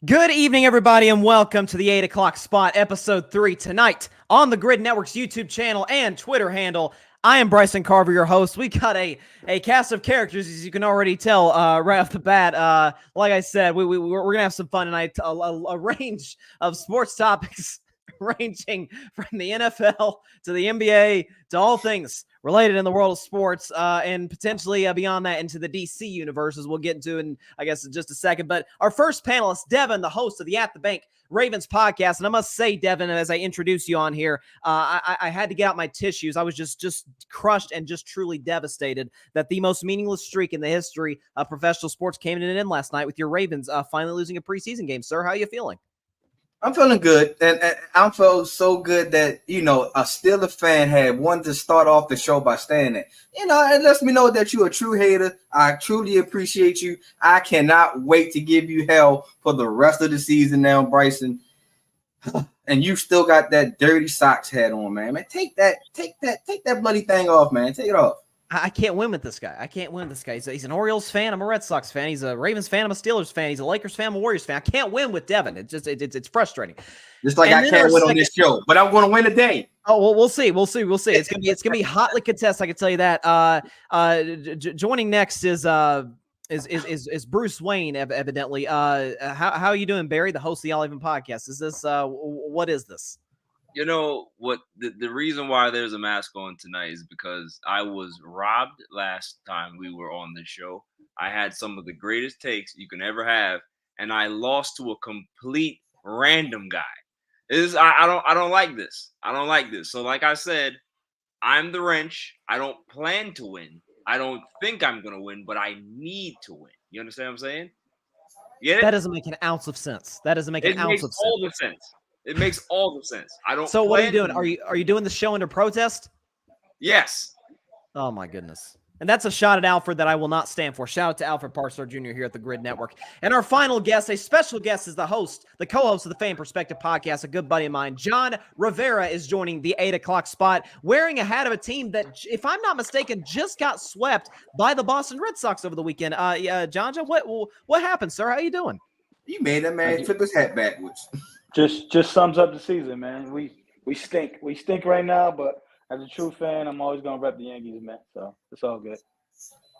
Good evening, everybody, and welcome to the 8 o'clock spot, episode 3 tonight on the Gryd Network's YouTube channel and Twitter handle. I am Bryson Carver, your host. We got a cast of characters, as you can already tell right off the bat. Like I said, we're going to have some fun tonight, a range of sports topics ranging from the NFL to the NBA to all things related in the world of sports, and potentially beyond that into the DC universe, as we'll get into in, I guess, in just a second. But our first panelist, Devin, the host of the At the Bank Ravens podcast. And I must say, Devin, as I introduce you on here, I had to get out my tissues. I was just crushed and just truly devastated that the most meaningless streak in the history of professional sports came to an end last night with your Ravens finally losing a preseason game. Sir, how are you feeling? I'm feeling good, and I feel so good that, a Steelers fan had wanted to start off the show by saying that. It lets me know that you're a true hater. I truly appreciate you. I cannot wait to give you hell for the rest of the season now, Bryson. And you still got that dirty socks hat on, man. Take that bloody thing off, man. Take it off. I can't win with this guy. He's an Orioles fan. I'm a Red Sox fan. He's a Ravens fan. I'm a Steelers fan. He's a Lakers fan. I'm a Warriors fan. I can't win with Devin. It's frustrating. Just like I can't win on this show, but I'm going to win today. Oh, well, we'll see. It's gonna be hotly contested. I can tell you that. Joining next is Bruce Wayne, evidently. How are you doing, Barry, the host of the All Even podcast? Is this what is this? You know what? The reason why there's a mask on tonight is because I was robbed last time we were on the show. I had some of the greatest takes you can ever have, and I lost to a complete random guy. I don't like this. I don't like this. So, like I said, I'm the wrench. I don't plan to win. I don't think I'm gonna win, but I need to win. You understand what I'm saying? Get it? That doesn't make an ounce of sense. It makes all the sense. It makes all the sense. I don't. So what are you doing? Are you doing the show under protest? Yes. Oh my goodness. And that's a shot at Alfred that I will not stand for. Shout out to Alfred Parsar Jr. here at the Gryd Network. And our final guest, a special guest, is the co-host of the Pham Perspective Podcast, a good buddy of mine. John Rivera is joining the 8 o'clock spot, wearing a hat of a team that, if I'm not mistaken, just got swept by the Boston Red Sox over the weekend. John, what happened, sir? How you doing? You made that man flip his hat backwards. Just sums up the season, man. We stink. We stink right now, but as a true fan, I'm always gonna rep the Yankees, man. So it's all good.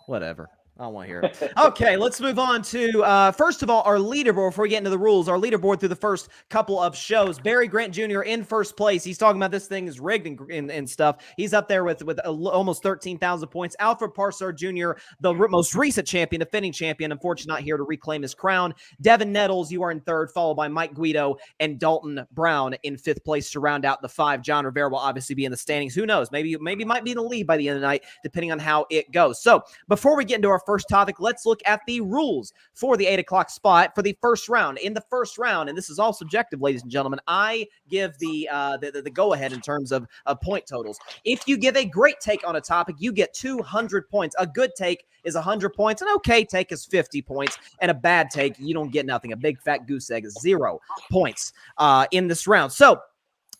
Whatever. I don't want to hear it. Okay, let's move on to, first of all, our leaderboard. Before we get into the rules, our leaderboard through the first couple of shows. Barry Grant Jr. in first place. He's talking about this thing is rigged and stuff. He's up there with almost 13,000 points. Alfred Parsar Jr., the most recent champion, defending champion, unfortunately not here to reclaim his crown. Devin Nettles, you are in third, followed by Mike Guido and Dalton Brown in fifth place to round out the five. John Rivera will obviously be in the standings. Who knows? Maybe might be in the lead by the end of the night, depending on how it goes. So before we get into our first topic, let's look at the rules for the 8 o'clock spot for the first round. In the first round, and this is all subjective, ladies and gentlemen, I give the go-ahead in terms of point totals. If you give a great take on a topic, you get 200 points. A good take is 100 points. An okay take is 50 points. And a bad take, you don't get nothing. A big fat goose egg is 0 points in this round. So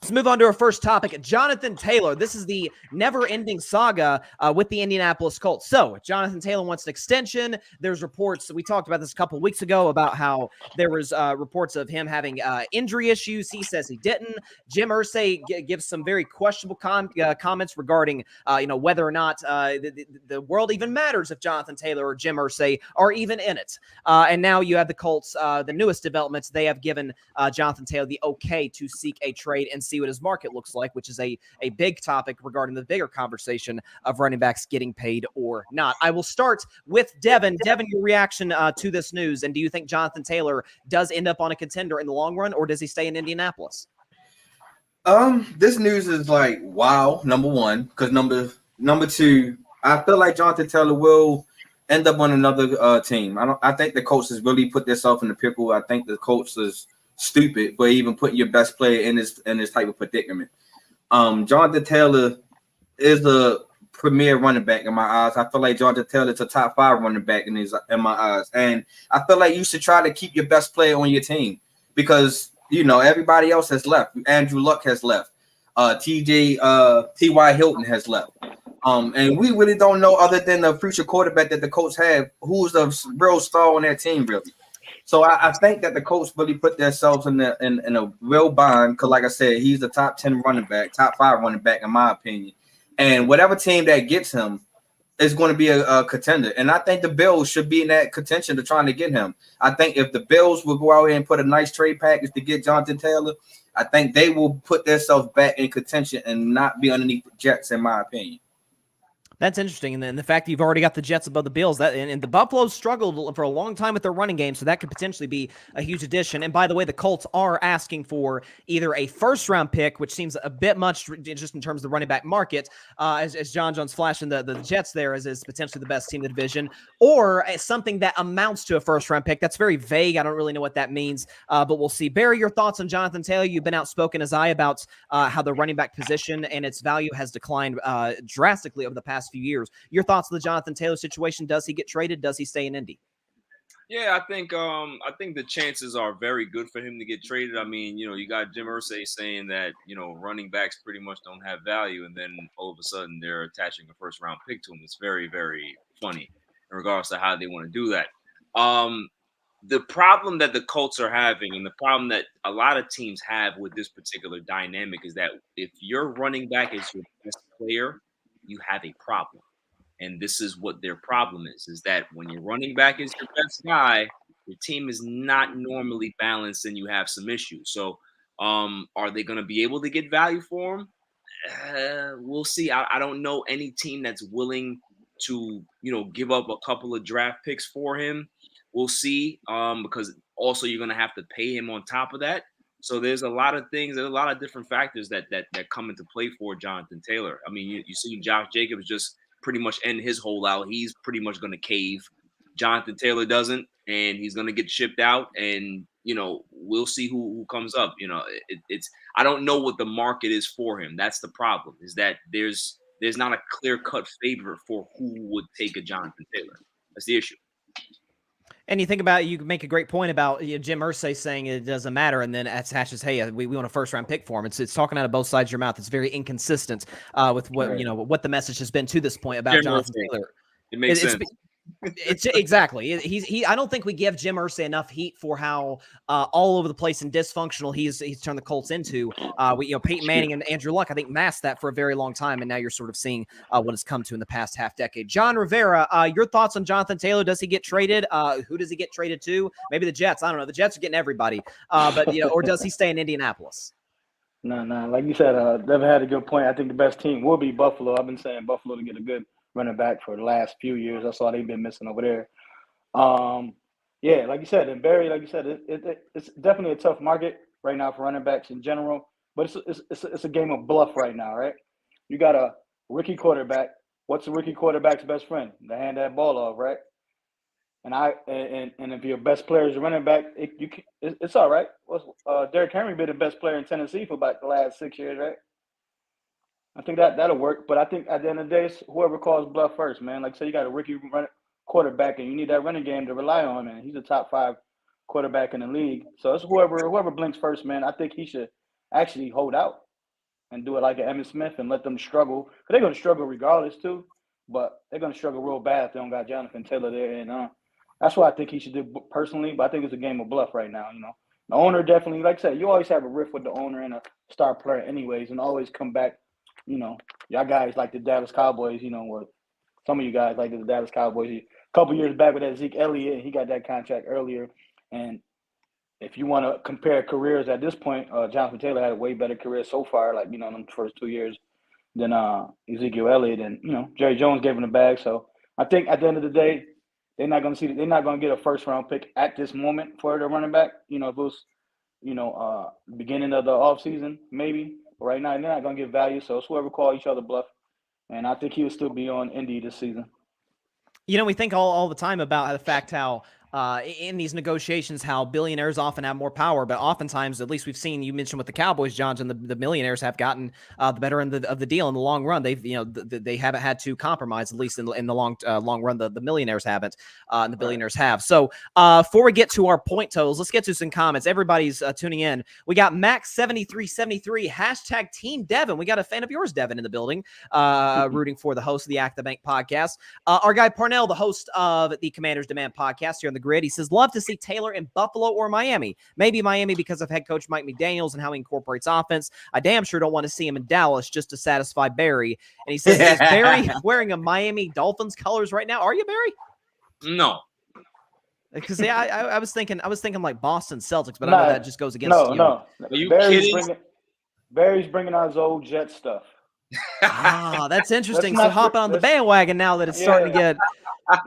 let's move on to our first topic. Jonathan Taylor. This is the never-ending saga with the Indianapolis Colts. So Jonathan Taylor wants an extension. There's reports, we talked about this a couple of weeks ago, about how there was reports of him having injury issues. He says he didn't. Jim Irsay gives some very questionable comments regarding whether or not the world even matters if Jonathan Taylor or Jim Irsay are even in it. And now you have the Colts, the newest developments. They have given Jonathan Taylor the okay to seek a trade and see what his market looks like, which is a big topic regarding the bigger conversation of running backs getting paid or not. I will start with Devin. Devin, your reaction to this news, and do you think Jonathan Taylor does end up on a contender in the long run, or does he stay in Indianapolis? This news is like, wow, number one, because number two, I feel like Jonathan Taylor will end up on another team. I think the Colts has really put themselves in the pickle. I think the Colts is stupid for even putting your best player in this type of predicament. Jonathan Taylor is the premier running back in my eyes. I feel like Jonathan Taylor is a top 5 running back in my eyes, and I feel like you should try to keep your best player on your team because everybody else has left. Andrew Luck has left. T.Y. Hilton has left. And we really don't know, other than the future quarterback that the Colts have, who's the real star on that team, really. So I think that the Colts really put themselves in a real bind because, like I said, he's a top 10 running back, top 5 running back, in my opinion. And whatever team that gets him is going to be a contender. And I think the Bills should be in that contention to trying to get him. I think if the Bills will go out here and put a nice trade package to get Jonathan Taylor, I think they will put themselves back in contention and not be underneath the Jets, in my opinion. That's interesting, and then the fact that you've already got the Jets above the Bills, that and the Buffaloes struggled for a long time with their running game, so that could potentially be a huge addition. And by the way, the Colts are asking for either a first-round pick, which seems a bit much just in terms of the running back market, as John Jones flashing the Jets there as potentially the best team in the division, or something that amounts to a first-round pick. That's very vague. I don't really know what that means, but we'll see. Barry, your thoughts on Jonathan Taylor? You've been outspoken as I about how the running back position and its value has declined drastically over the past few years. Your thoughts on the Jonathan Taylor situation? Does he get traded? Does he stay in Indy? Yeah, I think the chances are very good for him to get traded. I mean, you got Jim Irsay saying that, running backs pretty much don't have value, and then all of a sudden they're attaching a first round pick to him. It's very, very funny in regards to how they want to do that. The problem that the Colts are having, and the problem that a lot of teams have with this particular dynamic, is that if your running back is your best player, you have a problem. And this is what their problem is that when your running back is your best guy, your team is not normally balanced and you have some issues. So are they going to be able to get value for him? We'll see. I don't know any team that's willing to, give up a couple of draft picks for him. We'll see, because also you're going to have to pay him on top of that. So there's a lot of things, there's a lot of different factors that come into play for Jonathan Taylor. I mean, you see Josh Jacobs just pretty much end his hole out. He's pretty much going to cave. Jonathan Taylor doesn't, and he's going to get shipped out. And we'll see who comes up. It's I don't know what the market is for him. That's the problem. Is that there's not a clear cut favorite for who would take a Jonathan Taylor. That's the issue. And you think about, you make a great point about Jim Irsay saying it doesn't matter, and then attaches, hey, we want a first-round pick for him. It's talking out of both sides of your mouth. It's very inconsistent with what what the message has been to this point about Jonathan Taylor. It makes sense. It's exactly. He. I don't think we give Jim Irsay enough heat for how all over the place and dysfunctional he's turned the Colts into. Peyton Manning and Andrew Luck, I think, masked that for a very long time, and now you're sort of seeing what it's come to in the past half decade. John Rivera, your thoughts on Jonathan Taylor? Does he get traded? Who does he get traded to? Maybe the Jets. I don't know. The Jets are getting everybody, or does he stay in Indianapolis? No. Like you said, Devin had a good point. I think the best team will be Buffalo. I've been saying Buffalo to get a good running back for the last few years. That's all they've been missing over there. Like you said, and Barry, like you said, it's definitely a tough market right now for running backs in general. But it's a game of bluff right now, right? You got a rookie quarterback. What's a rookie quarterback's best friend? To hand that ball off, right? And if your best player is a running back, it's all right. Derrick Henry been the best player in Tennessee for about the last 6 years, right? I think that'll work, but I think at the end of the day, it's whoever calls bluff first, man. Like, say you got a rookie quarterback, and you need that running game to rely on, man. He's a top 5 quarterback in the league, so it's whoever blinks first, man. I think he should actually hold out and do it like an Emmitt Smith and let them struggle. Because they're going to struggle regardless, too, but they're going to struggle real bad if they don't got Jonathan Taylor there, and that's what I think he should do personally, but I think it's a game of bluff right now, The owner definitely, like I said, you always have a rift with the owner and a star player anyways, and always come back. Y'all guys like the Dallas Cowboys, or some of you guys like the Dallas Cowboys. A couple years back with that Zeke Elliott, he got that contract earlier. And if you want to compare careers at this point, Jonathan Taylor had a way better career so far, in the first 2 years than Ezekiel Elliott. And, Jerry Jones gave him the bag. So I think at the end of the day, they're not going to get a first-round pick at this moment for the running back. If it was, beginning of the offseason, maybe. But right now, they're not going to get value, so it's whoever call each other bluff. And I think he'll still be on Indy this season. We think all the time about the fact how in these negotiations, how billionaires often have more power, but oftentimes, at least we've seen, you mentioned with the Cowboys, John, and the millionaires have gotten the better end of the deal in the long run. They've, they haven't had to compromise, at least in the long run. The millionaires haven't, and the billionaires have. So before we get to our point totals, let's get to some comments. Everybody's tuning in. We got Max7373 hashtag Team Devin. We got a fan of yours, Devin, in the building, rooting for the host of the Act the Bank podcast. Our guy Parnell, the host of the Commanders Demand podcast here on the Gryd. He says, love to see Taylor in Buffalo or Miami. Maybe Miami because of head coach Mike McDaniels and how he incorporates offense. I damn sure don't want to see him in Dallas just to satisfy Barry. And he says, is Barry wearing a Miami Dolphins colors right now? Are you, Barry? No. Because I was thinking like Boston Celtics, but I know that just goes against you. No. Are you kidding? Barry's bringing out his old Jet stuff. That's interesting. So hopping on the bandwagon now that it's starting to get.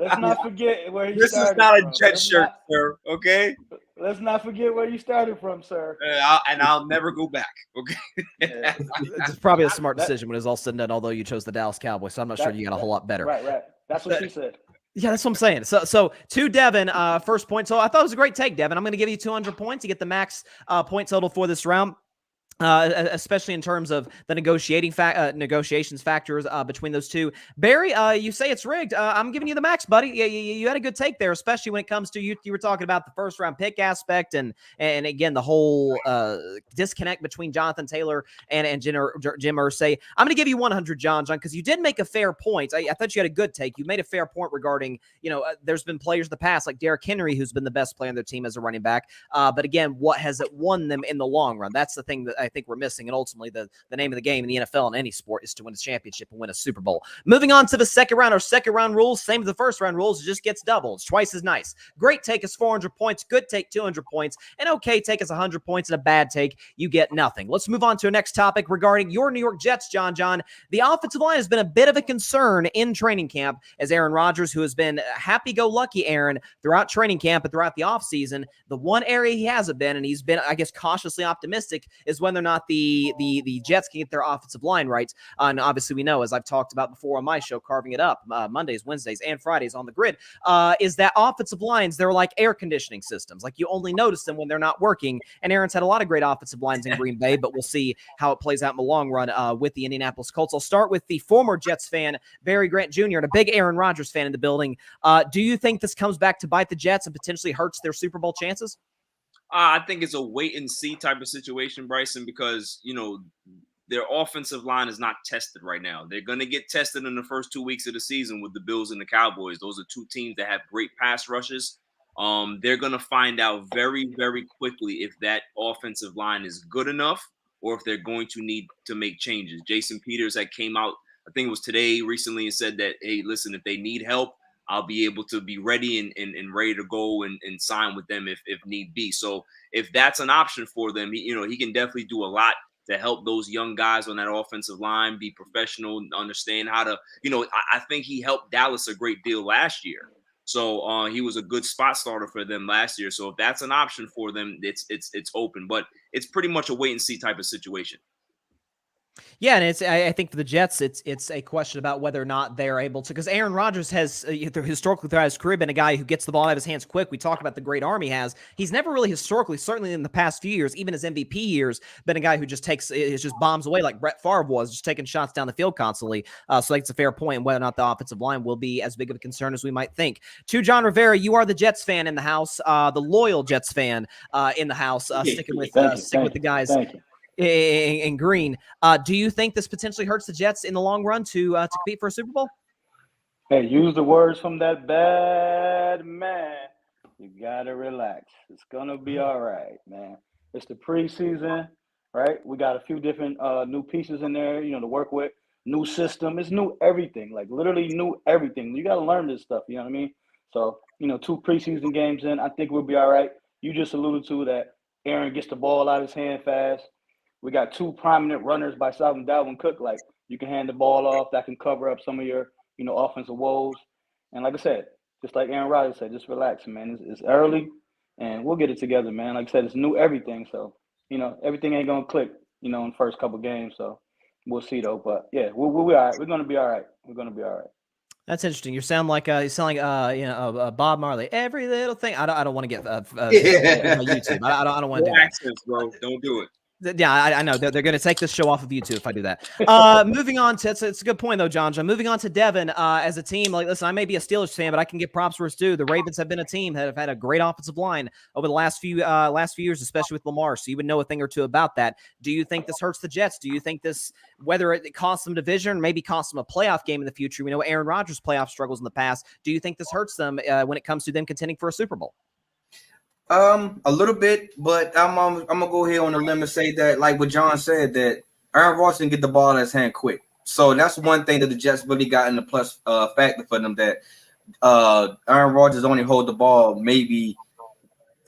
Let's not forget where he This started. is not a from. Jet shirt, sir. Okay. Let's not forget where you started from, sir. I'll never go back. Okay. It's probably a smart decision when it's all said and done. Although you chose the Dallas Cowboys, so I'm not sure you got a whole lot better. Right. That's what she said. Yeah, that's what I'm saying. So to Devin, first point. So I thought it was a great take, Devin. I'm going to give you 200 points. You get the max point total for this round. Especially in terms of the negotiations factors between those two. Barry, you say it's rigged. I'm giving you the max, buddy. You had a good take there, especially when it comes to you were talking about the first round pick aspect and again the whole disconnect between Jonathan Taylor and Jim Irsay. I'm going to give you 100, John, because you did make a fair point. I thought you had a good take. You made a fair point regarding there's been players in the past like Derrick Henry who's been the best player on their team as a running back. But again, what has it won them in the long run? That's the thing that I think we're missing. And ultimately, the name of the game in the NFL in any sport is to win a championship and win a Super Bowl. Moving on to the second round, our second round rules, same as the first round rules, it just gets double. It's twice as nice. Great take is 400 points. Good take, 200 points. And okay take is 100 points. And a bad take, you get nothing. Let's move on to our next topic regarding your New York Jets, John. The offensive line has been a bit of a concern in training camp as Aaron Rodgers, who has been happy-go-lucky, Aaron, throughout training camp and throughout the offseason, the one area he hasn't been, and he's been, I guess, cautiously optimistic, is whether or not the Jets can get their offensive line right. And obviously we know, as I've talked about before on my show, Carving It Up, Mondays, Wednesdays, and Fridays on the Gryd, is that offensive lines, they're like air conditioning systems. Like you only notice them when they're not working. And Aaron's had a lot of great offensive lines in Green Bay, but we'll see how it plays out in the long run with the Indianapolis Colts. I'll start with the former Jets fan, Barry Grant Jr., and a big Aaron Rodgers fan in the building. Do you think this comes back to bite the Jets and potentially hurts their Super Bowl chances? I think it's a wait and see type of situation, Bryson, because, their offensive line is not tested right now. They're going to get tested in the first 2 weeks of the season with the Bills and the Cowboys. Those are two teams that have great pass rushes. They're going to find out very, very quickly if that offensive line is good enough or if they're going to need to make changes. Jason Peters that came out, I think it was today recently, and said that, hey, listen, if they need help, I'll be able to be ready and ready to go and sign with them if need be. So if that's an option for them, he can definitely do a lot to help those young guys on that offensive line be professional, understand how to, I think he helped Dallas a great deal last year. So he was a good spot starter for them last year. So if that's an option for them, it's open, but it's pretty much a wait and see type of situation. Yeah, and I think for the Jets, it's a question about whether or not they're able to, because Aaron Rodgers has historically throughout his career been a guy who gets the ball out of his hands quick. We talk about the great arm he has. He's never really historically, certainly in the past few years, even his MVP years, been a guy who just bombs away like Brett Favre was, just taking shots down the field constantly. So I think it's a fair point whether or not the offensive line will be as big of a concern as we might think. To John Rivera, you are the Jets fan in the house, the loyal Jets fan in the house, sticking with the guys in green. Do you think this potentially hurts the Jets in the long run to compete for a Super Bowl? Hey, use the words from that bad man. You gotta relax. It's gonna be all right, man. It's the preseason, right? We got a few different new pieces in there, to work with. New system. It's new everything, like literally new everything. You gotta learn this stuff, you know what I mean? So, 2 preseason games in, I think we'll be all right. You just alluded to that Aaron gets the ball out of his hand fast. We got 2 prominent runners by South and Dalvin Cook. Like, you can hand the ball off. That can cover up some of your, offensive woes. And like I said, just like Aaron Rodgers said, just relax, man. It's early, and we'll get it together, man. Like I said, it's new everything. So, everything ain't going to click, in the first couple games. So, we'll see, though. But, yeah, we'll be all right. We're going to be all right. We're going to be all right. That's interesting. You sound like Bob Marley. Every little thing. I don't want to get YouTube. I don't want to do it. Bro. Don't do it. Yeah, I know they're going to take this show off of YouTube if I do that. Moving on to it's a good point though, John. Moving on to Devin as a team. Like, listen, I may be a Steelers fan, but I can give props where it's due. The Ravens have been a team that have had a great offensive line over the last few years, especially with Lamar. So you would know a thing or two about that. Do you think this hurts the Jets? Do you think this, whether it costs them division, maybe costs them a playoff game in the future? We know Aaron Rodgers' playoff struggles in the past. Do you think this hurts them when it comes to them contending for a Super Bowl? A little bit, but I'm gonna go here on a limb and say that, like what John said, that Aaron Rodgers didn't get the ball in his hand quick. So that's one thing that the Jets really got in the plus factor for them, that Aaron Rodgers only hold the ball maybe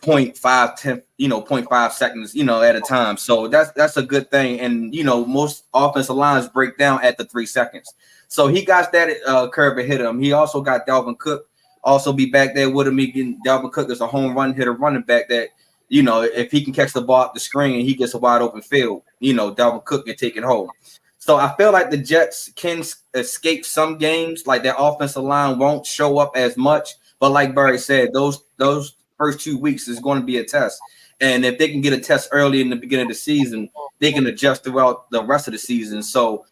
0.5 seconds, at a time. So that's a good thing. And most offensive lines break down at the 3 seconds. So he got that curve and hit him. He also got Dalvin Cook. Also be back there with him. Dalvin Cook is a home run hitter running back that, if he can catch the ball up the screen and he gets a wide open field, Dalvin Cook can take it home. So I feel like the Jets can escape some games. Like their offensive line won't show up as much. But like Barry said, those first 2 weeks is going to be a test. And if they can get a test early in the beginning of the season, they can adjust throughout the rest of the season. So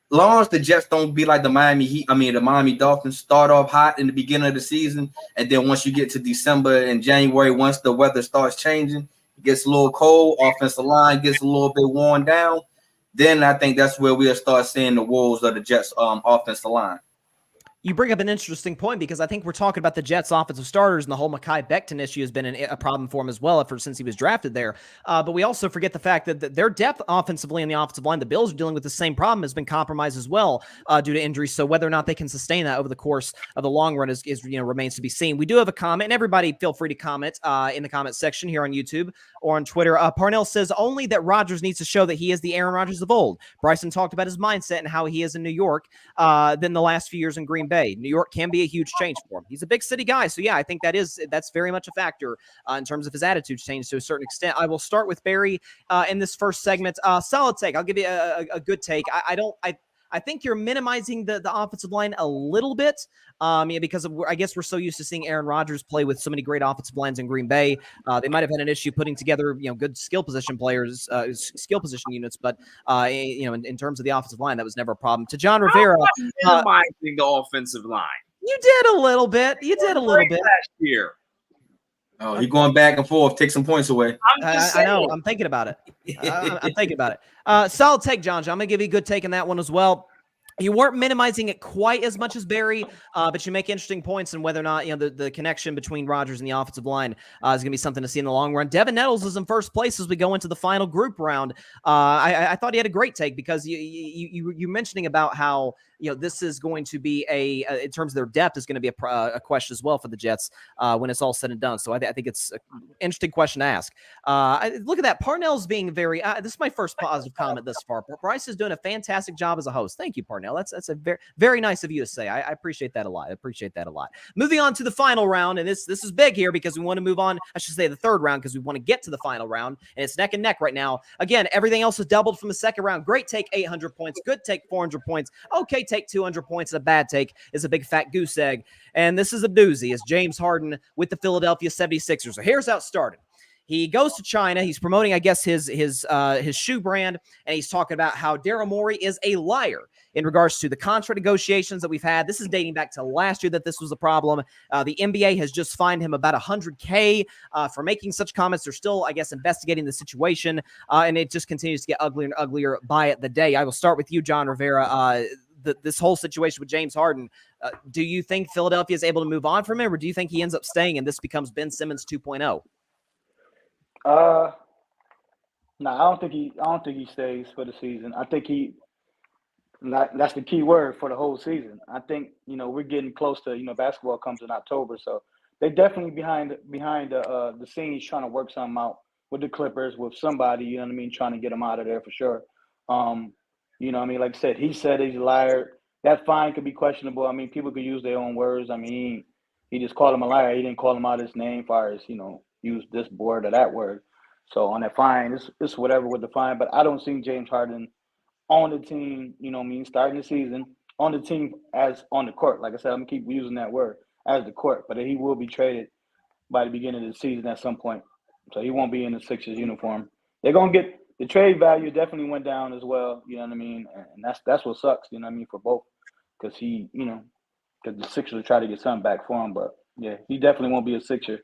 long as the Jets don't be like the Miami Dolphins, start off hot in the beginning of the season, and then once you get to December and January, once the weather starts changing, it gets a little cold, offensive line gets a little bit worn down, then I think that's where we'll start seeing the woes of the Jets offensive line. You bring up an interesting point because I think we're talking about the Jets offensive starters, and the whole Mekhi Becton issue has been a problem for him as well since he was drafted there. But we also forget the fact that their depth offensively in the offensive line, the Bills are dealing with the same problem, has been compromised as well due to injuries. So whether or not they can sustain that over the course of the long run is remains to be seen. We do have a comment, and everybody feel free to comment in the comment section here on YouTube or on Twitter. Parnell says only that Rodgers needs to show that he is the Aaron Rodgers of old. Bryson talked about his mindset and how he is in New York than the last few years in Green Bay. New York can be a huge change for him. He's a big city guy. So yeah, I think that's very much a factor in terms of his attitude change to a certain extent. I will start with Barry in this first segment. Solid take. I'll give you a good take. I think you're minimizing the offensive line a little bit because I guess we're so used to seeing Aaron Rodgers play with so many great offensive lines in Green Bay. They might have had an issue putting together, good skill position players, skill position units, but in terms of the offensive line, that was never a problem. To John Rivera, minimizing the offensive line. You did a little bit. Last year. Oh, you're going back and forth. Take some points away. I know. I'm thinking about it. I'm thinking about it. Solid take, John. I'm going to give you a good take on that one as well. You weren't minimizing it quite as much as Barry, but you make interesting points on whether or not the connection between Rodgers and the offensive line is going to be something to see in the long run. Devin Nettles is in first place as we go into the final group round. I thought he had a great take because you mentioning about how this is going to be in terms of their depth is going to be a question as well for the Jets when it's all said and done. So I think it's an interesting question to ask. Look at that. Parnell's being very. This is my first positive comment thus far. Bryce is doing a fantastic job as a host. Thank you, Parnell. That's a very, very nice of you to say. I appreciate that a lot. Moving on to the final round, and this is big here because we want to move on. I should say the third round because we want to get to the final round, and it's neck and neck right now. Again, everything else is doubled from the second round. Great take, 800 points. Good take, 400 points. Okay, take 200 points. A bad take is a big fat goose egg, and this is a doozy. It's James Harden with the Philadelphia 76ers. So here's how it started. He goes to China. He's promoting, I guess, his shoe brand, and he's talking about how Daryl Morey is a liar in regards to the contract negotiations that we've had. This is dating back to last year that this was a problem. The NBA has just fined him about $100K for making such comments. They're still, I guess, investigating the situation, and it just continues to get uglier and uglier by the day. I will start with you, John Rivera. This whole situation with James Harden, do you think Philadelphia is able to move on from him, or do you think he ends up staying and this becomes Ben Simmons 2.0? No, I don't think he stays for the season. I think that's the key word for the whole season. I think we're getting close to basketball comes in October, so they definitely behind the scenes trying to work something out with the Clippers, with somebody, trying to get them out of there for sure. Like I said, he said he's a liar. That fine could be questionable. People could use their own words. He just called him a liar. He didn't call him out his name as far as, use this word or that word. So on that fine, it's whatever with the fine. But I don't see James Harden on the team, starting the season, on the team as on the court. Like I said, I'm going to keep using that word, as the court. But he will be traded by the beginning of the season at some point. So he won't be in the Sixers uniform. They're going to get the trade value definitely went down as well. You know what I mean? And that's what sucks. You know what I mean for both, because because the Sixers will try to get something back for him. But yeah, he definitely won't be a Sixer.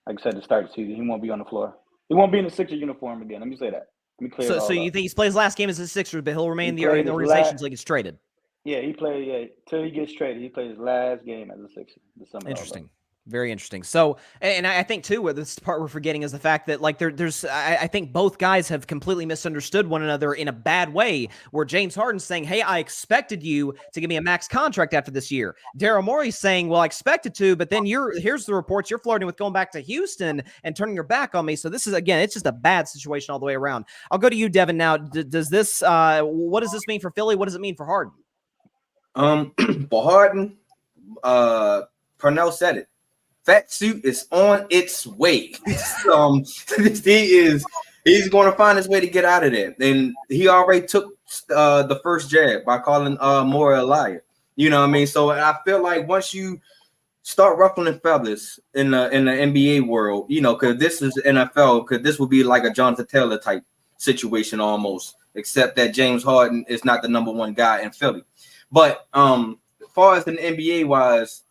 Like I said, to start the season, he won't be on the floor. He won't be in the Sixer uniform again. Let me say that. Let me clear it all So you up. think he plays his last game as a Sixers, but he'll remain in the played his organization last- until he gets traded? Yeah, he played. Yeah, till he gets traded, he played his last game as a Sixer. To sum it all up. Interesting. Very interesting. So, and I think too, where this part we're forgetting is the fact that like I think both guys have completely misunderstood one another in a bad way. Where James Harden's saying, "Hey, I expected you to give me a max contract after this year." Daryl Morey's saying, "Well, I expected to, but then here's the reports. You're flirting with going back to Houston and turning your back on me." So this is again, it's just a bad situation all the way around. I'll go to you, Devin. Now, does this? What does this mean for Philly? What does it mean for Harden? For Harden, Purnell said it. Fat suit is on its way. He's going to find his way to get out of there. And he already took the first jab by calling Morey a liar. You know what I mean? So I feel like once you start ruffling feathers in the NBA world, because this is NFL, because this would be like a Jonathan Taylor type situation almost, except that James Harden is not the number one guy in Philly. But as far as the NBA wise,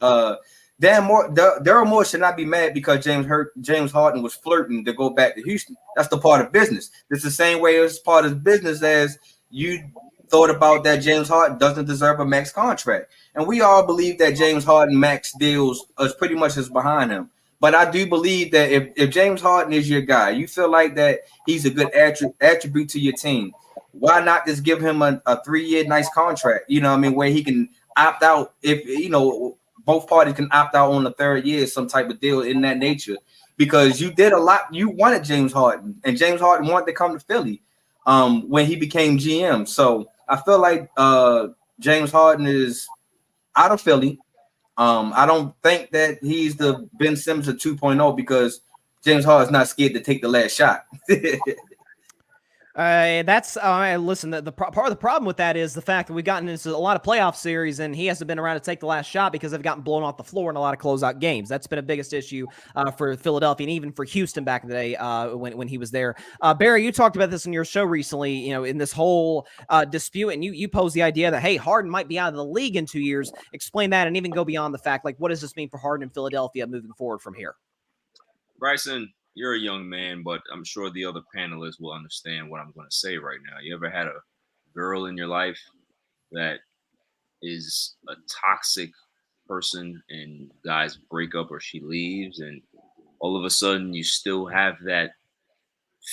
Daryl Morey should not be mad because James Harden was flirting to go back to Houston. That's the part of business. It's the same way as part of business as you thought about that James Harden doesn't deserve a max contract. And we all believe that James Harden max deals is pretty much is behind him. But I do believe that if James Harden is your guy, you feel like that he's a good attribute to your team. Why not just give him a 3-year nice contract? You know what I mean? Where he can opt out if, both parties can opt out on the third year, some type of deal in that nature, because you did a lot. You wanted James Harden, and James Harden wanted to come to Philly when he became GM. So I feel like James Harden is out of Philly. I don't think that he's the Ben Simmons of 2.0 because James Harden's not scared to take the last shot. That's listen. The part of the problem with that is the fact that we've gotten into a lot of playoff series, and he hasn't been around to take the last shot because they've gotten blown off the floor in a lot of closeout games. That's been a biggest issue for Philadelphia and even for Houston back in the day when he was there. Barry, you talked about this in your show recently. In this whole dispute, and you posed the idea that hey, Harden might be out of the league in 2 years. Explain that, and even go beyond the fact. Like, what does this mean for Harden and Philadelphia moving forward from here? Bryson, you're a young man, but I'm sure the other panelists will understand what I'm going to say right now. You ever had a girl in your life that is a toxic person and guys break up or she leaves, and all of a sudden you still have that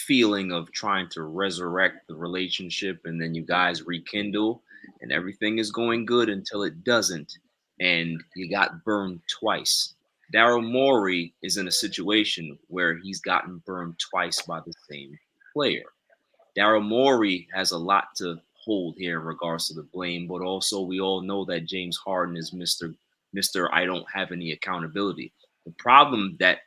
feeling of trying to resurrect the relationship, and then you guys rekindle and everything is going good until it doesn't, and you got burned twice. Daryl Morey is in a situation where he's gotten burned twice by the same player. Daryl Morey has a lot to hold here in regards to the blame, but also we all know that James Harden is Mr. I don't have any accountability. The problem that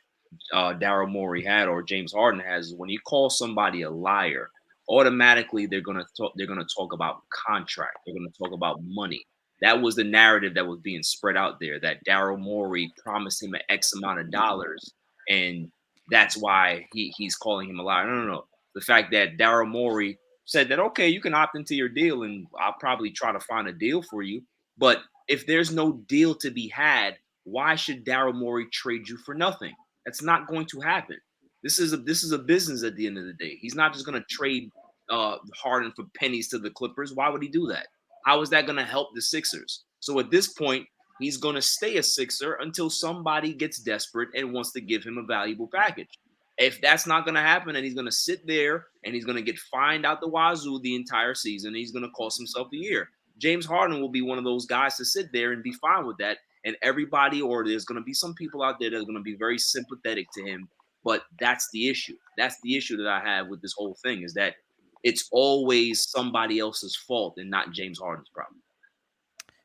Daryl Morey had or James Harden has is when you call somebody a liar, automatically they're gonna talk about contract. They're gonna talk about money. That was the narrative that was being spread out there, that Daryl Morey promised him an X amount of dollars, and that's why he's calling him a liar. No. The fact that Daryl Morey said that, okay, you can opt into your deal, and I'll probably try to find a deal for you. But if there's no deal to be had, why should Daryl Morey trade you for nothing? That's not going to happen. This is a business at the end of the day. He's not just going to trade Harden for pennies to the Clippers. Why would he do that? How is that going to help the Sixers? So at this point, he's going to stay a Sixer until somebody gets desperate and wants to give him a valuable package. If that's not going to happen, and he's going to sit there and he's going to get fined out the wazoo the entire season, and he's going to cost himself a year. James Harden will be one of those guys to sit there and be fine with that. And everybody, or there's going to be some people out there that are going to be very sympathetic to him. But that's the issue. That's the issue that I have with this whole thing, is that it's always somebody else's fault and not James Harden's problem.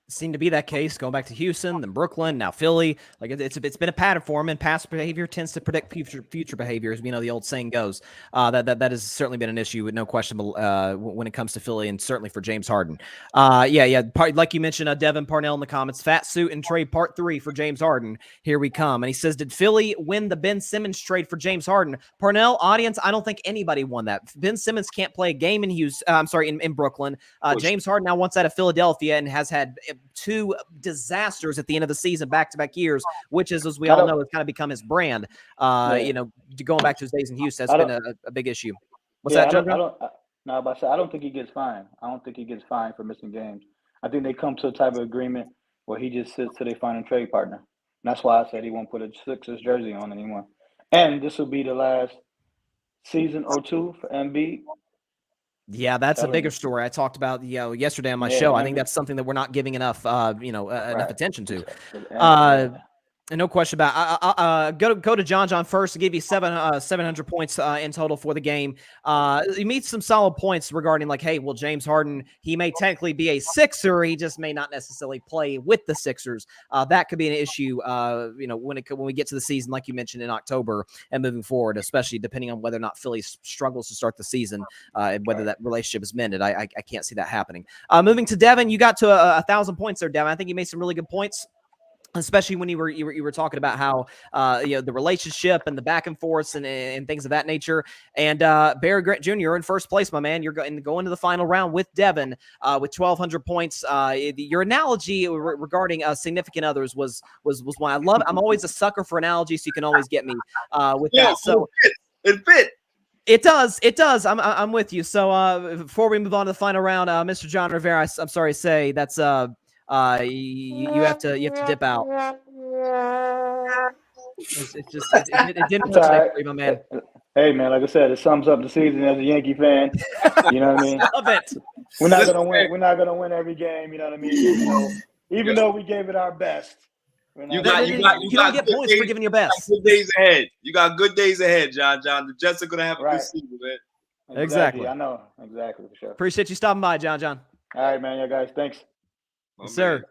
seemed to be that case going back to Houston, then Brooklyn, now Philly. Like it's been a pattern for him, and past behavior tends to predict future behavior, as the old saying goes. That has certainly been an issue, with no question, when it comes to Philly, and certainly for James Harden. Like you mentioned, Devin Parnell in the comments, fat suit and trade part 3 for James Harden. Here we come, and he says, did Philly win the Ben Simmons trade for James Harden? Parnell, audience, I don't think anybody won that. Ben Simmons can't play a game in Brooklyn. James Harden now wants out of Philadelphia and has had 2 disasters at the end of the season, back-to-back years, which is, as we all know, has kind of become his brand. Going back to his days in Houston, that's been a big issue. What's that, John? I don't think he gets fined. I don't think he gets fined for missing games. I think they come to a type of agreement where he just sits till they find a trade partner. And that's why I said he won't put a Sixers jersey on anymore. And this will be the last season or 2 for Embiid. Yeah, that's a bigger story. I talked about yesterday on my show. I think that's something that we're not giving enough enough attention to. And no question about it. Go to John first to give you 700 points in total for the game. He meets some solid points regarding James Harden, he may technically be a Sixer, he just may not necessarily play with the Sixers. That could be an issue, when we get to the season, like you mentioned, in October and moving forward, especially depending on whether or not Philly struggles to start the season, and whether that relationship is mended. I can't see that happening. Moving to Devin, you got to 1,000 points there, Devin. I think you made some really good points, especially when you were talking about how the relationship and the back and forth and things of that nature. And Barry Grant Jr., you're in first place, my man. You're going to the final round with Devin with 1,200 points. Your analogy regarding significant others was one I love. I'm always a sucker for analogies, so you can always get me with that. So it fit. It does. I'm with you. So before we move on to the final round, Mr. John Rivera, I'm sorry to say that's you have to dip out. It didn't look like for you, my man. Hey man, like I said, it sums up the season as a Yankee fan. You know what I mean? Love it. We're not gonna win. We're not gonna win every game. You know what I mean? Even though we gave it our best. You don't get points for giving your best. Good days ahead. You got good days ahead, John. The Jets are gonna have a good season, man. Exactly. I know. Exactly, for sure. Appreciate you stopping by, John. All right, man. Yeah, guys. Thanks. Yes, sir.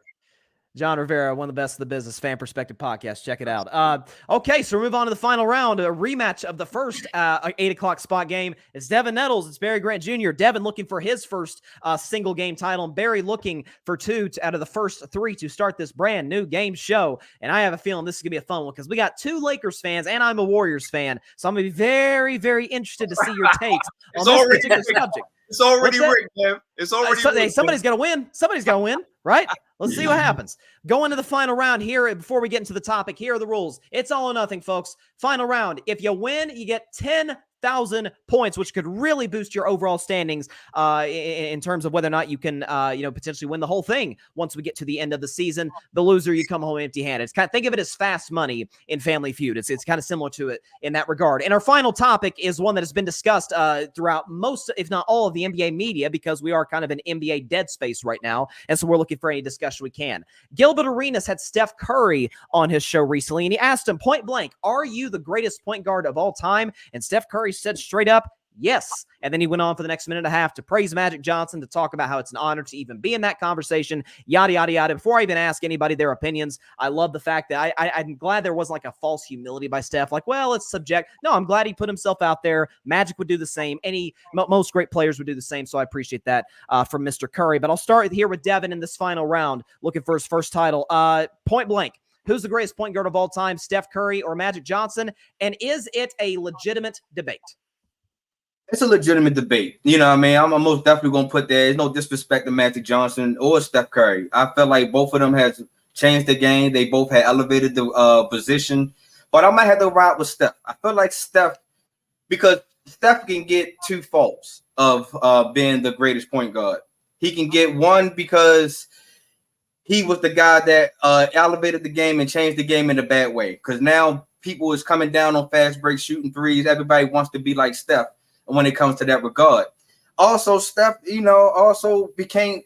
John Rivera, one of the best of the business, Pham Perspective Podcast. Check it out. Okay, so we move on to the final round, a rematch of the first 8 o'clock spot game. It's Devin Nettles. It's Barry Grant Jr. Devin looking for his first single game title, and Barry looking for 2 out of the first 3 to start this brand new game show. And I have a feeling this is going to be a fun one because we got 2 Lakers fans, and I'm a Warriors fan. So I'm going to be very, very interested to see your takes on this particular subject. It's already rigged, man. It's already rigged. Somebody's got to win. Somebody's got to win, right? Let's see what happens. Going to the final round here. Before we get into the topic, here are the rules. It's all or nothing, folks. Final round. If you win, you get 10,000 points, which could really boost your overall standings in terms of whether or not you can, potentially win the whole thing once we get to the end of the season. The loser, you come home empty-handed. It's think of it as fast money in Family Feud. It's kind of similar to it in that regard. And our final topic is one that has been discussed throughout most, if not all, of the NBA media, because we are kind of an NBA dead space right now, and so we're looking for any discussion we can. Gilbert Arenas had Steph Curry on his show recently, and he asked him point blank, "Are you the greatest point guard of all time?" And Steph Curry said straight up, yes. And then he went on for the next minute and a half to praise Magic Johnson, to talk about how it's an honor to even be in that conversation, yada, yada, yada. Before I even ask anybody their opinions, I love the fact that I'm glad there wasn't a false humility by Steph. It's subject. No, I'm glad he put himself out there. Magic would do the same. Most great players would do the same. So I appreciate that from Mr. Curry. But I'll start here with Devin in this final round, looking for his first title. Point blank. Who's the greatest point guard of all time, Steph Curry or Magic Johnson? And is it a legitimate debate? It's a legitimate debate. You know what I mean? I'm most definitely going to put there's no disrespect to Magic Johnson or Steph Curry. I feel like both of them has changed the game. They both had elevated the position. But I might have to ride with Steph. I feel like Steph, because Steph can get 2 faults of being the greatest point guard. He can get one because he was the guy that elevated the game and changed the game in a bad way. Because now people is coming down on fast break, shooting threes. Everybody wants to be like Steph when it comes to that regard. Also, Steph, also became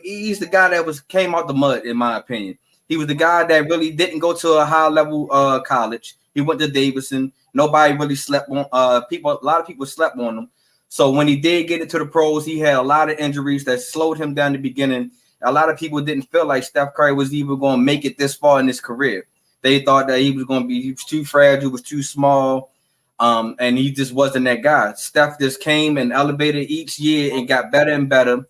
he's the guy that came out the mud, in my opinion. He was the guy that really didn't go to a high level college. He went to Davidson. Nobody really slept on a lot of people slept on him. So when he did get into the pros, he had a lot of injuries that slowed him down in the beginning. a lot of people didn't feel like Steph Curry was even going to make it this far in his career. They thought that he was too fragile, was too small, and he just wasn't that guy. Steph just came and elevated each year and got better and better.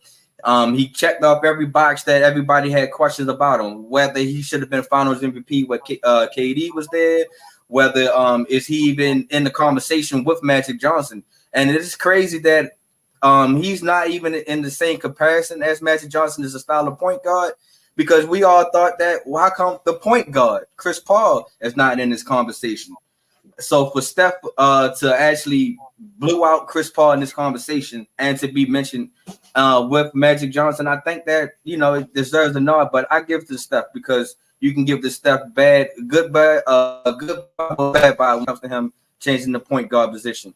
He checked off every box that everybody had questions about him, whether he should have been Finals MVP when KD was there, whether is he even in the conversation with Magic Johnson. And it is crazy that he's not even in the same comparison as Magic Johnson as a style of point guard, because we all thought that, well, how come the point guard, Chris Paul, is not in this conversation? So for Steph to actually blew out Chris Paul in this conversation and to be mentioned with Magic Johnson, I think that, it deserves a nod, but I give to Steph because you can give the Steph good bad by when it comes to him changing the point guard position.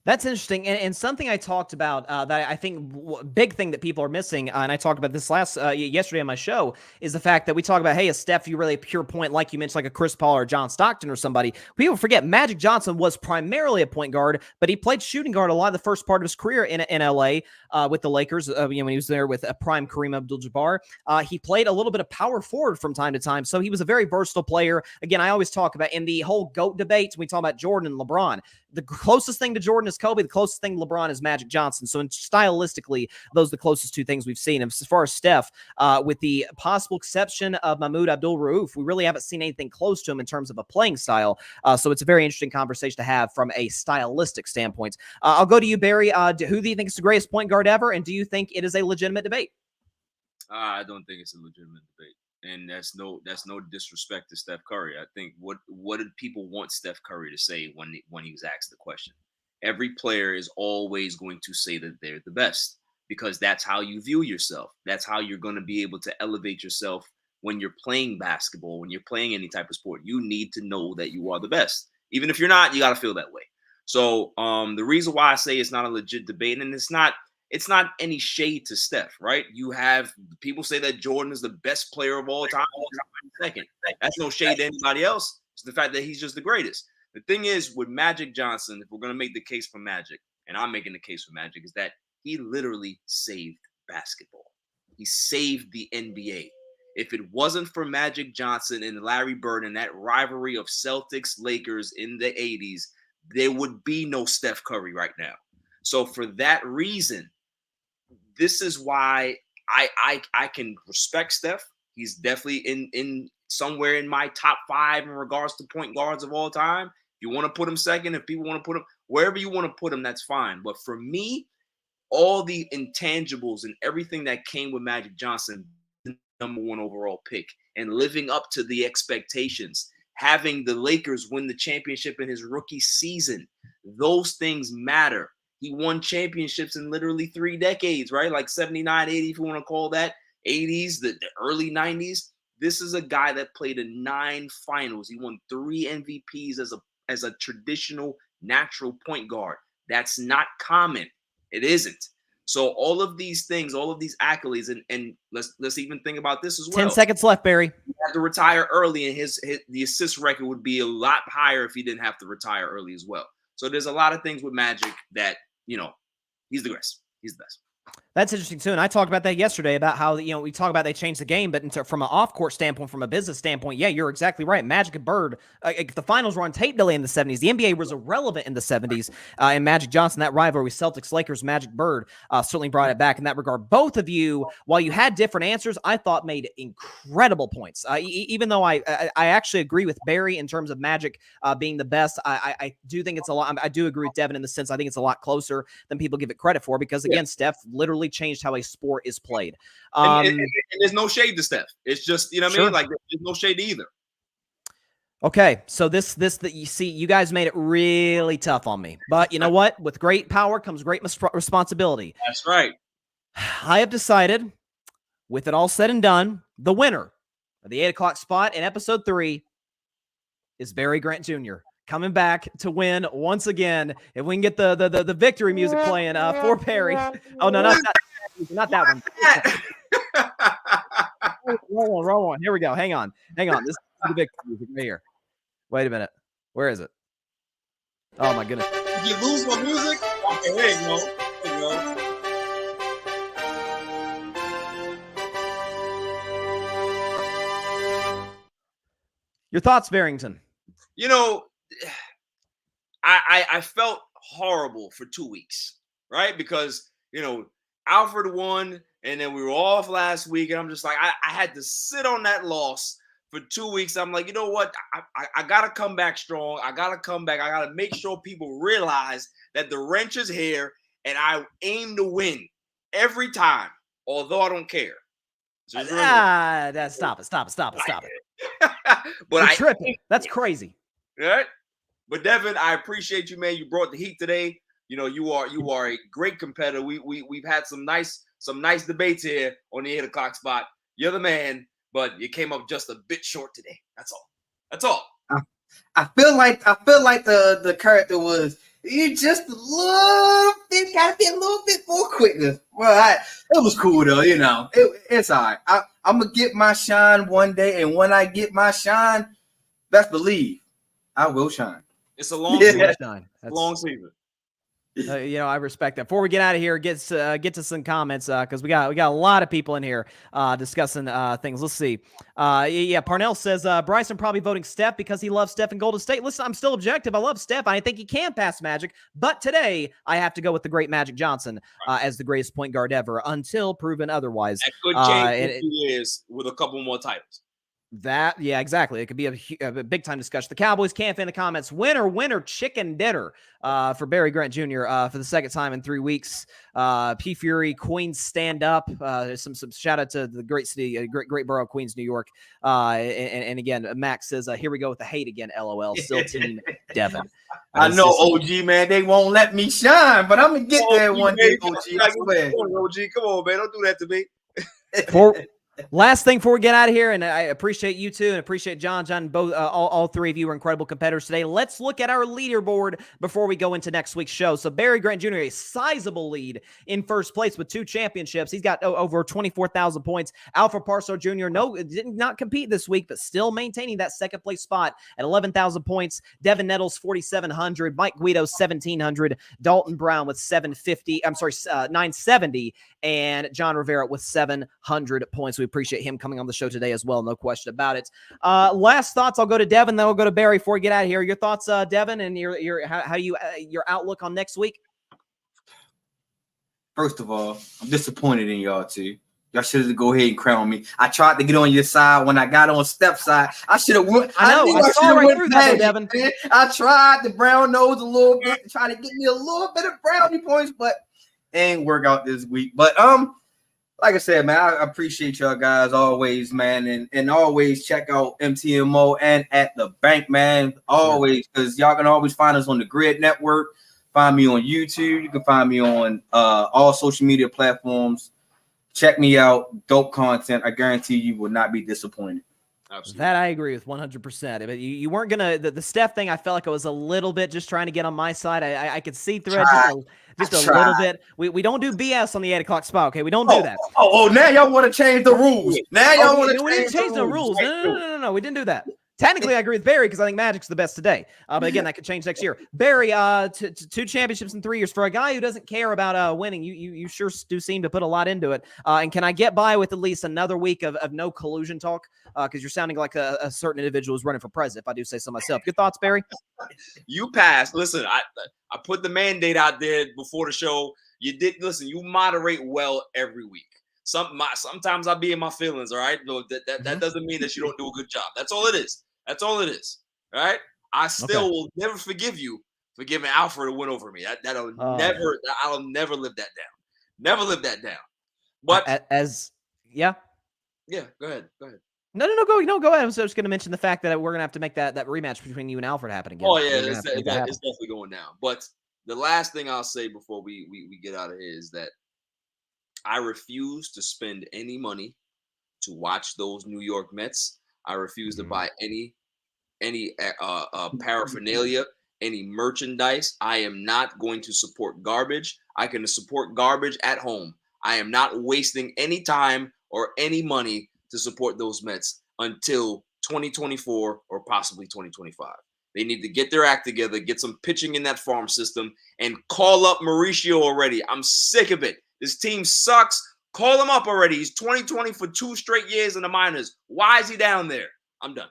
That's interesting. And something I talked about that I think big thing that people are missing, and I talked about this yesterday on my show, is the fact that we talk about, hey, is Steph, you really a pure point, like you mentioned, like a Chris Paul or John Stockton or somebody. People forget Magic Johnson was primarily a point guard, but he played shooting guard a lot of the first part of his career in LA with the Lakers. When he was there with a prime Kareem Abdul-Jabbar, he played a little bit of power forward from time to time. So he was a very versatile player. Again, I always talk about in the whole GOAT debate, we talk about Jordan and LeBron. The closest thing to Jordan is Kobe. The closest thing to LeBron is Magic Johnson. So stylistically, those are the closest two things we've seen. And as far as Steph, with the possible exception of Mahmoud Abdul-Rauf, we really haven't seen anything close to him in terms of a playing style. So it's a very interesting conversation to have from a stylistic standpoint. I'll go to you, Barry. Who do you think is the greatest point guard ever? And do you think it is a legitimate debate? I don't think it's a legitimate debate. And that's no disrespect to Steph Curry. I think what did people want Steph Curry to say when he was asked the question? Every player is always going to say that they're the best because that's how you view yourself. That's how you're going to be able to elevate yourself when you're playing basketball, when you're playing any type of sport. You need to know that you are the best. Even if you're not, you got to feel that way. So the reason why I say it's not a legit debate, and it's not any shade to Steph, right? You have people say that Jordan is the best player of all time. Second, that's no shade to anybody else. It's the fact that he's just the greatest. The thing is with Magic Johnson, if we're going to make the case for Magic, and I'm making the case for Magic, is that he literally saved basketball. He saved the NBA. If it wasn't for Magic Johnson and Larry Bird and that rivalry of Celtics, Lakers in the 80s, there would be no Steph Curry right now. So for that reason, this is why I can respect Steph. He's definitely in somewhere in my top 5 in regards to point guards of all time. If you want to put him second, if people want to put him wherever you want to put him, that's fine. But for me, all the intangibles and everything that came with Magic Johnson, the number 1 overall pick, and living up to the expectations, having the Lakers win the championship in his rookie season, those things matter. He won championships in literally 3 decades, right? Like 79, 80, if you want to call that, 80s, the early 90s. This is a guy that played in 9 finals. He won 3 MVPs as a traditional natural point guard. That's not common. It isn't. So all of these things, all of these accolades, and let's even think about this as well. 10 seconds left, Barry. He had to retire early, and the assist record would be a lot higher if he didn't have to retire early as well. So there's a lot of things with Magic that, he's the best. He's the best. That's interesting too, and I talked about that yesterday about how we talk about they changed the game, but from an off-court standpoint, from a business standpoint, yeah, you're exactly right. Magic and Bird, the finals were on tape delay in the 70s. The NBA was irrelevant in the 70s, and Magic Johnson, that rivalry, Celtics, Lakers, Magic, Bird, certainly brought it back in that regard. Both of you, while you had different answers, I thought made incredible points. Even though I actually agree with Barry in terms of Magic being the best, I do think it's a lot. I do agree with Devin in the sense I think it's a lot closer than people give it credit for because again, Steph literally changed how a sport is played. And there's no shade to Steph. It's just, you know what I mean? Like there's no shade either. Okay, so this that you see, you guys made it really tough on me. But you know what? With great power comes great responsibility. That's right. I have decided, with it all said and done, the winner of the 8 o'clock spot in episode 3 is Barry Grant Jr. coming back to win once again. If we can get the victory music playing for Barry. Oh no, not that one. Roll on. Here we go. Hang on. This is the victory music right here. Wait a minute. Where is it? Oh my goodness. Did you lose my music? Okay, there you go. Your thoughts, Barrington? You know, I felt horrible for 2 weeks, right? Because, Alfred won and then we were off last week. And I'm just like, I had to sit on that loss for 2 weeks. I'm like, you know what? I got to come back strong. I got to come back. I got to make sure people realize that the wrench is here and I aim to win every time, although I don't care. So Stop it. But You're tripping. That's crazy. Right? But Devin, I appreciate you, man. You brought the heat today. You are a great competitor. We've had some nice debates here on the 8 o'clock spot. You're the man, but you came up just a bit short today. That's all. I feel like the character was you just a little bit, gotta be a little bit more quicker. Well, it was cool though, it's all right. I'm gonna get my shine one day, and when I get my shine, best believe I will shine. It's a long season. That's long season. I respect that. Before we get out of here, get to some comments because we got a lot of people in here discussing things. Let's see. Parnell says Bryson probably voting Steph because he loves Steph and Golden State. Listen, I'm still objective. I love Steph. I think he can pass Magic, but today I have to go with the great Magic Johnson as the greatest point guard ever until proven otherwise. That could change in 2 years with a couple more titles. Exactly. It could be a big time discussion. The Cowboys camp in the comments. Winner, chicken dinner for Barry Grant Jr. For the second time in 3 weeks. P Fury, Queens stand up. Some shout out to the great city, great borough of Queens, New York. And again, Max says, here we go with the hate again. LOL. Still team Devin. I know, OG, man. They won't let me shine, but I'm gonna get there one day, OG. I swear. OG, come on, man. Don't do that to me. Last thing before we get out of here, and I appreciate you too, and appreciate John, both all three of you are incredible competitors today. Let's look at our leaderboard before we go into next week's show. So Barry Grant Jr., a sizable lead in first place with 2 championships. He's got over 24,000 points. Alfred Parso Jr. did not compete this week, but still maintaining that second place spot at 11,000 points. Devin Nettles 4,700. Mike Guido 1,700. Dalton Brown with 970, and John Rivera with 700 points. We appreciate him coming on the show today as well. No question about it. Last thoughts. I'll go to Devin, then we'll go to Barry before we get out of here. Your thoughts, Devin, and your outlook on next week. First of all, I'm disappointed in y'all too. Y'all should have go ahead and crown me. I tried to get on your side when I got on Steph's side. I should have went. I saw right through that, Devin. Man. I tried the brown nose a little bit to try to get me a little bit of brownie points, but it ain't work out this week. But like I said, man, I appreciate y'all guys always, man, and always check out MTMO and At the Bank, man, always, because y'all can always find us on the Gryd Network. Find me on YouTube. You can find me on all social media platforms. Check me out. Dope content. I guarantee you will not be disappointed. Absolutely. That I agree with 100%. But you weren't going to – the Steph thing, I felt like I was a little bit just trying to get on my side. I could see through it just a little bit. We don't do BS on the 8 o'clock spot, okay? We don't do that. Now y'all want to change the rules. Now y'all want to we didn't change the rules. No. We didn't do that. Technically, I agree with Barry because I think Magic's the best today. But again, that could change next year. Barry, 2 championships in 3 years. For a guy who doesn't care about winning, you sure do seem to put a lot into it. And can I get by with at least another week of no collusion talk? Because you're sounding like a certain individual who's running for president, if I do say so myself. Good thoughts, Barry? You passed. Listen, I put the mandate out there before the show. You did. Listen, you moderate well every week. Sometimes I'll be in my feelings, all right? No, that doesn't mean that you don't do a good job. That's all it is. All right? I still will never forgive you for giving Alfred a win over me. I'll never live that down. Never live that down. But yeah, go ahead. No, go ahead. I was just going to mention the fact that we're going to have to make that rematch between you and Alfred happen again. Oh yeah, it's definitely going down. But the last thing I'll say before we get out of here is that I refuse to spend any money to watch those New York Mets. I refuse to buy any paraphernalia, any merchandise. I am not going to support garbage. I can support garbage at home. I am not wasting any time or any money to support those Mets until 2024 or possibly 2025. They need to get their act together, get some pitching in that farm system, and call up Mauricio already. I'm sick of it. This team sucks. Call him up already. He's 2020 for 2 straight years in the minors. Why is he down there? I'm done.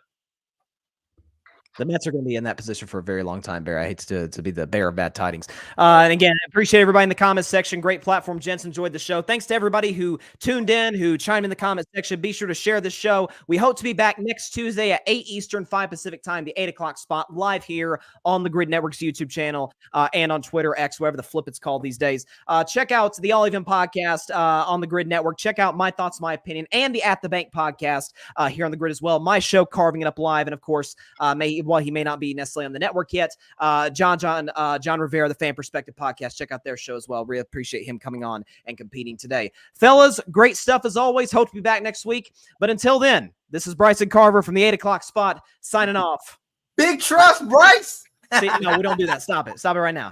The Mets are going to be in that position for a very long time, Bear. I hate to be the bearer of bad tidings. And again, I appreciate everybody in the comments section. Great platform, gents. Enjoyed the show. Thanks to everybody who tuned in, who chimed in the comments section. Be sure to share this show. We hope to be back next Tuesday at 8 Eastern, 5 Pacific time, the 8 o'clock spot, live here on the Gryd Network's YouTube channel and on Twitter, X, whatever the flip it's called these days. Check out the All Even podcast on the Gryd Network. Check out My Thoughts, My Opinion, and the At the Bank podcast here on the Gryd as well. My show, Carving It Up Live, and of course, while he may not be necessarily on the network yet, John Rivera, the Pham Perspective Podcast. Check out their show as well. Really appreciate him coming on and competing today. Fellas, great stuff as always. Hope to be back next week. But until then, this is Bryson Carver from the 8 o'clock spot signing off. Big trust, Bryce. See, no, we don't do that. Stop it. Stop it right now.